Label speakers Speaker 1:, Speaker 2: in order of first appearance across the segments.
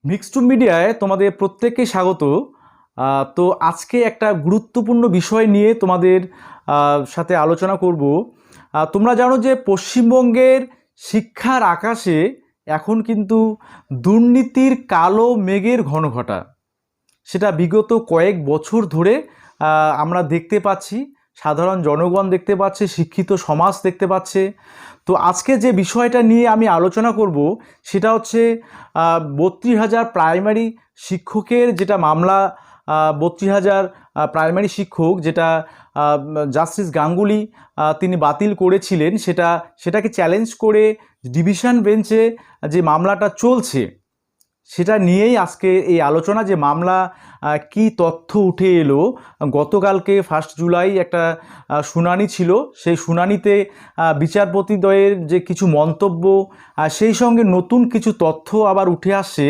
Speaker 1: Mix two মিডিয়ায় তোমাদের প্রত্যেককে স্বাগত। তো আজকে একটা গুরুত্বপূর্ণ বিষয় নিয়ে তোমাদের সাথে আলোচনা করব। তোমরা জানো যে পশ্চিমবঙ্গের শিক্ষার আকাশে এখন কিন্তু দুর্নীতির কালো মেঘের ঘনঘটা। সেটা বিগত কয়েক বছর ধরে আমরা দেখতে পাচ্ছি, সাধারণ জনগণ দেখতে পাচ্ছে, শিক্ষিত সমাজ দেখতে পাচ্ছে। তো আজকে যে বিষয়টা নিয়ে আমি আলোচনা করব সেটা হচ্ছে 32,000 প্রাইমারি শিক্ষকের যেটা মামলা, 32,000 প্রাইমারি শিক্ষক যেটা জাস্টিস গাঙ্গুলি তিনি বাতিল করেছিলেন, সেটাকে চ্যালেঞ্জ করে ডিভিশন বেঞ্চে যে মামলাটা চলছে সেটা নিয়েই আজকে এই আলোচনা। যে মামলা কি তথ্য উঠে এলো, গতকালকে 1 জুলাই একটা শুনানি ছিল। সেই শুনানিতে বিচারপতিদ্বয়ের যে কিছু মন্তব্য, সেই সঙ্গে নতুন কিছু তথ্য আবার উঠে আসছে,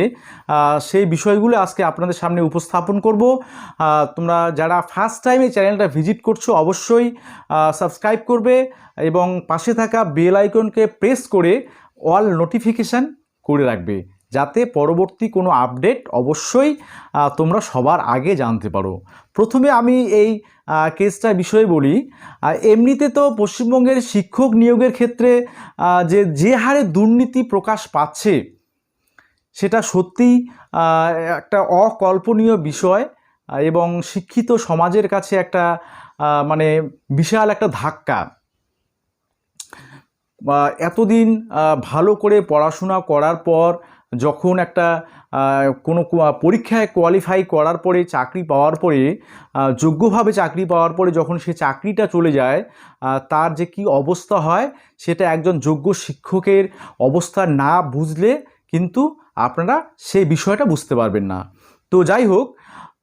Speaker 1: সেই বিষয়গুলো আজকে আপনাদের সামনে উপস্থাপন করব। তোমরা যারা ফার্স্ট টাইম এই চ্যানেলটা ভিজিট করছো অবশ্যই সাবস্ক্রাইব করবে এবং পাশে থাকা বেল আইকনকে প্রেস করে অল নোটিফিকেশান করে রাখবে, যাতে পরবর্তী কোনো আপডেট অবশ্যই তোমরা সবার আগে জানতে পারো। প্রথমে আমি এই কেসটার বিষয়ে বলি। এমনিতে তো পশ্চিমবঙ্গের শিক্ষক নিয়োগের ক্ষেত্রে যে হারে দুর্নীতি প্রকাশ পাচ্ছে সেটা সত্যিই একটা অকল্পনীয় বিষয় এবং শিক্ষিত সমাজের কাছে একটা মানে বিশাল একটা ধাক্কা। এতদিন ভালো করে পড়াশোনা করার পর যখন একটা কোনো পরীক্ষায় কোয়ালিফাই করার পরে চাকরি পাওয়ার পরে, যোগ্যভাবে চাকরি পাওয়ার পরে যখন সে চাকরিটা চলে যায়, তার যে কি অবস্থা হয় সেটা একজন যোগ্য শিক্ষকের অবস্থা না বুঝলে কিন্তু আপনারা সেই বিষয়টা বুঝতে পারবেন না। তো যাই হোক,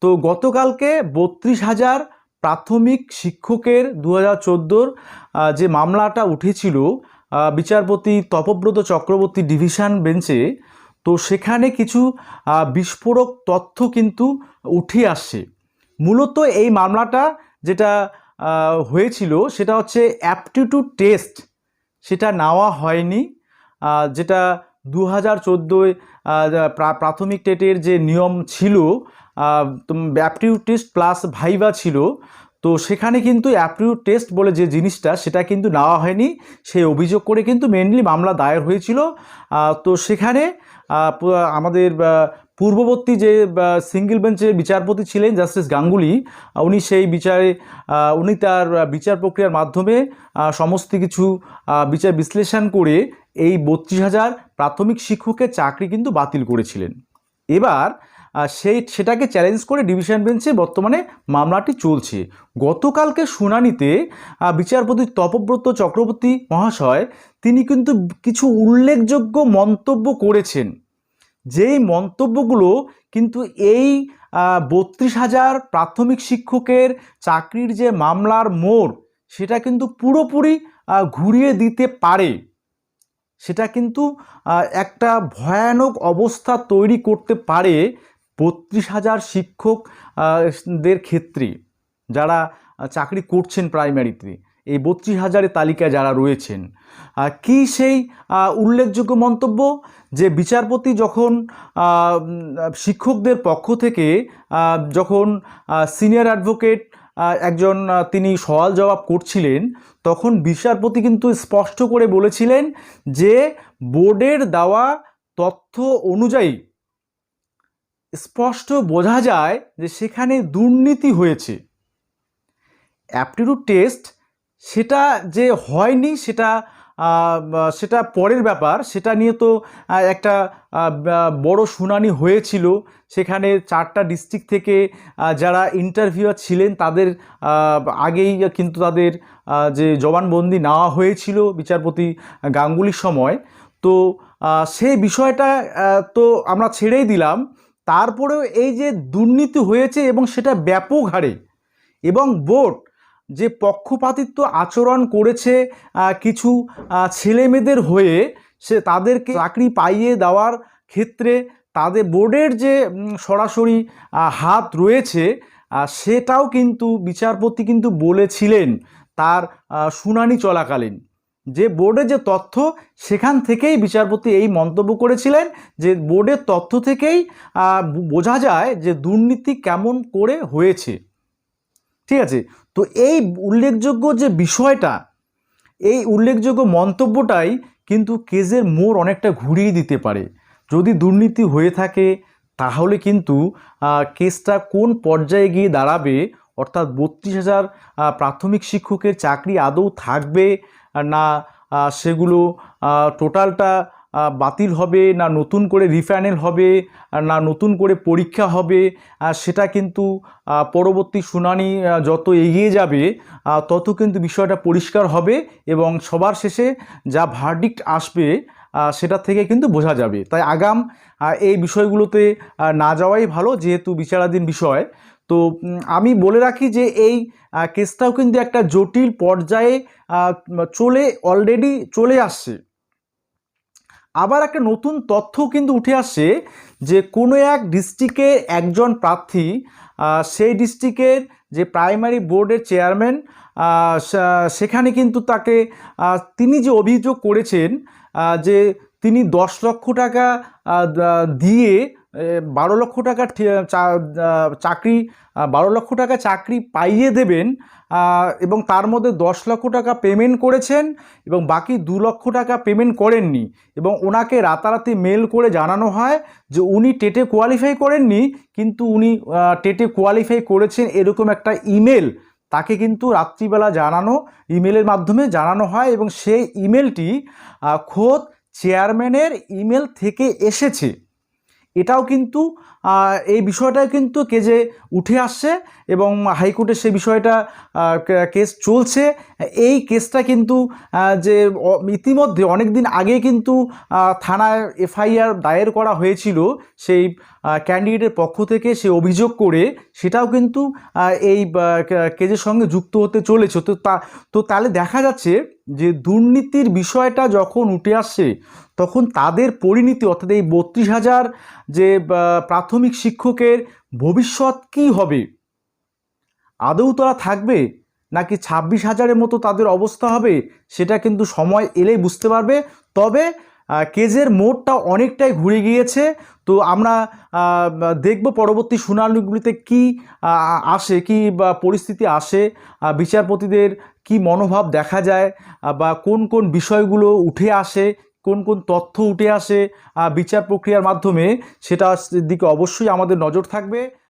Speaker 1: তো গতকালকে 32,000 প্রাথমিক শিক্ষকের 2014 যে মামলাটা উঠেছিল বিচারপতি তপব্রত চক্রবর্তী ডিভিশন বেঞ্চে, তো সেখানে কিছু বিস্ফোরক তথ্য কিন্তু উঠে আসছে। মূলত এই মামলাটা যেটা হয়েছিল সেটা হচ্ছে অ্যাপটিটিউড টেস্ট, সেটা নেওয়া হয়নি। যেটা 2014 প্রাথমিক টেটের যে নিয়ম ছিল, অ্যাপটিটিউড টেস্ট প্লাস ভাইভা ছিল, তো সেখানে কিন্তু অ্যাপটিটিউড টেস্ট বলে যে জিনিসটা সেটা কিন্তু নেওয়া হয়নি। সেই অভিযোগ করে কিন্তু মেনলি মামলা দায়ের হয়েছিল। তো সেখানে আমাদের পূর্ববর্তী যে সিঙ্গেল বেঞ্চের বিচারপতি ছিলেন জাস্টিস গাঙ্গুলি, উনি সেই বিচারে উনি তার বিচার প্রক্রিয়ার মাধ্যমে সমস্ত কিছু বিচার বিশ্লেষণ করে এই 32,000 প্রাথমিক শিক্ষকের চাকরি কিন্তু বাতিল করেছিলেন। এবার সেটাকে চ্যালেঞ্জ করে ডিভিশন বেঞ্চে বর্তমানে মামলাটি চলছে। গতকালকে শুনানিতে বিচারপতি তপব্রত চক্রবর্তী মহাশয় তিনি কিন্তু কিছু উল্লেখযোগ্য মন্তব্য করেছেন, যেই মন্তব্যগুলো কিন্তু এই 32,000 প্রাথমিক শিক্ষকের চাকরির যে মামলার মোড় সেটা কিন্তু পুরোপুরি ঘুরিয়ে দিতে পারে। সেটা কিন্তু একটা ভয়ানক অবস্থা তৈরি করতে পারে 32,000 শিক্ষকদের ক্ষেত্রে, যারা চাকরি করছেন প্রাইমারিতে, এই 32,000-এর তালিকায় যারা রয়েছেন। কি সেই উল্লেখযোগ্য মন্তব্য? যে বিচারপতি যখন শিক্ষকদের পক্ষ থেকে যখন সিনিয়র অ্যাডভোকেট একজন তিনি সওয়াল জবাব করছিলেন, তখন বিচারপতি কিন্তু স্পষ্ট করে বলেছিলেন যে বোর্ডের দেওয়া তথ্য অনুযায়ী স্পষ্ট বোঝা যায় যে সেখানে দুর্নীতি হয়েছে। অ্যাপটিটিউড টেস্ট সেটা যে হয়নি সেটা পরের ব্যাপার, সেটা নিয়ে তো একটা বড় শুনানি হয়েছিল। সেখানে 4টা ডিস্ট্রিক্ট থেকে যারা ইন্টারভিউয়ার ছিলেন তাদের আগেই কিন্তু তাদের যে জবানবন্দি নেওয়া হয়েছিল বিচারপতি গাঙ্গুলির সময়। তো সেই বিষয়টা তো আমরা ছেড়েই দিলাম। তারপরেও এই যে দুর্নীতি হয়েছে এবং সেটা ব্যাপক হারে, এবং বোর্ড যে পক্ষপাতিত্ব আচরণ করেছে কিছু ছেলেমেয়েদের হয়ে, সে তাদেরকে চাকরি পাইয়ে দেওয়ার ক্ষেত্রে তাদের বোর্ডের যে সরাসরি হাত রয়েছে, সেটাও কিন্তু বিচারপতি কিন্তু বলেছিলেন তার শুনানি চলাকালীন। যে বোর্ডের যে তথ্য সেখান থেকেই বিচারপতি এই মন্তব্য করেছিলেন যে বোর্ডের তথ্য থেকেই বোঝা যায় যে দুর্নীতি কেমন করে হয়েছে। ঠিক আছে, তো এই উল্লেখযোগ্য যে বিষয়টা, এই উল্লেখযোগ্য মন্তব্যটাই কিন্তু কেসের মোড় অনেকটা ঘুরিয়ে দিতে পারে। যদি দুর্নীতি হয়ে থাকে তাহলে কিন্তু কেসটা কোন পর্যায়ে গিয়ে দাঁড়াবে, অর্থাৎ 32,000 প্রাথমিক শিক্ষকের চাকরি আদৌ থাকবে না সেগুলো টোটালটা বাতিল হবে, না নতুন করে রিফাইনাল হবে, না নতুন করে পরীক্ষা হবে, সেটা কিন্তু পরবর্তী শুনানি যত এগিয়ে যাবে তত কিন্তু বিষয়টা পরিষ্কার হবে এবং সবার শেষে যা ভার্ডিক্ট আসবে সেটা থেকে কিন্তু বোঝা যাবে। তাই আগাম এই বিষয়গুলোতে না যাওয়াই ভালো, যেহেতু বিচারাধীন বিষয়। তো আমি বলে রাখি যে এই কেসটাও কিন্তু একটা জটিল পর্যায়ে অলরেডি চলে আসছে। আবার একটা নতুন তথ্য কিন্তু উঠে আসছে যে কোনো এক ডিস্ট্রিক্টে একজন প্রার্থী সেই ডিস্ট্রিক্টের যে প্রাইমারি বোর্ডের চেয়ারম্যান, সেখানে কিন্তু তাকে তিনি যে অভিযোগ করেছেন যে তিনি 10 লক্ষ টাকা দিয়ে 12 লক্ষ টাকা চাকরি 12 লক্ষ টাকা চাকরি পাইয়ে দেবেন এবং তার মধ্যে 10 লক্ষ টাকা পেমেন্ট করেছেন এবং বাকি 2 লক্ষ টাকা পেমেন্ট করেননি, এবং ওনাকে রাতারাতি মেল করে জানানো হয় যে উনি টেটে কোয়ালিফাই করেননি কিন্তু উনি টেটে কোয়ালিফাই করেছেন, এরকম একটা ইমেল তাকে কিন্তু রাত্রিবেলা ইমেলের মাধ্যমে জানানো হয় এবং সেই ইমেলটি খোদ চেয়ারম্যানের ইমেল থেকে এসেছে। এটাও কিন্তু এই বিষয়টা কিন্তু কেসে উঠে আসছে এবং হাইকোর্টে সেই বিষয়টা কেস চলছে। এই কেসটা কিন্তু যে ইতিমধ্যে অনেক দিন আগে কিন্তু থানায় এফআইআর দায়ের করা হয়েছিল সেই ক্যান্ডিডেটের পক্ষ থেকে, সে অভিযোগ করে সেটাও কিন্তু এই কেসের সঙ্গে যুক্ত হতে চলেছে। তো তাহলে দেখা যাচ্ছে যে দুর্নীতির বিষয়টা যখন উঠে আসছে তখন তাদের পরিণতি, অর্থাৎ এই 32,000 যে প্রাথমিক শিক্ষকের ভবিষ্যৎ কি হবে, আদৌ তারা থাকবে নাকি 26,000-এর মতো তাদের অবস্থা হবে, সেটা কিন্তু সময় এলেই বুঝতে পারবে। তবে কেসের মোড়টা অনেকটাই ঘুরে গিয়েছে। তো আমরা দেখব পরবর্তী শুনানিগুলিতে কি আসে, কি পরিস্থিতি আসে, বিচারপতিদের কি মনোভাব দেখা যায়, বা কোন কোন বিষয়গুলো উঠে আসে, কোন কোন তথ্য উঠে আসে বিচার প্রক্রিয়ার মাধ্যমে, সেটার দিকে অবশ্যই আমাদের নজর থাকবে।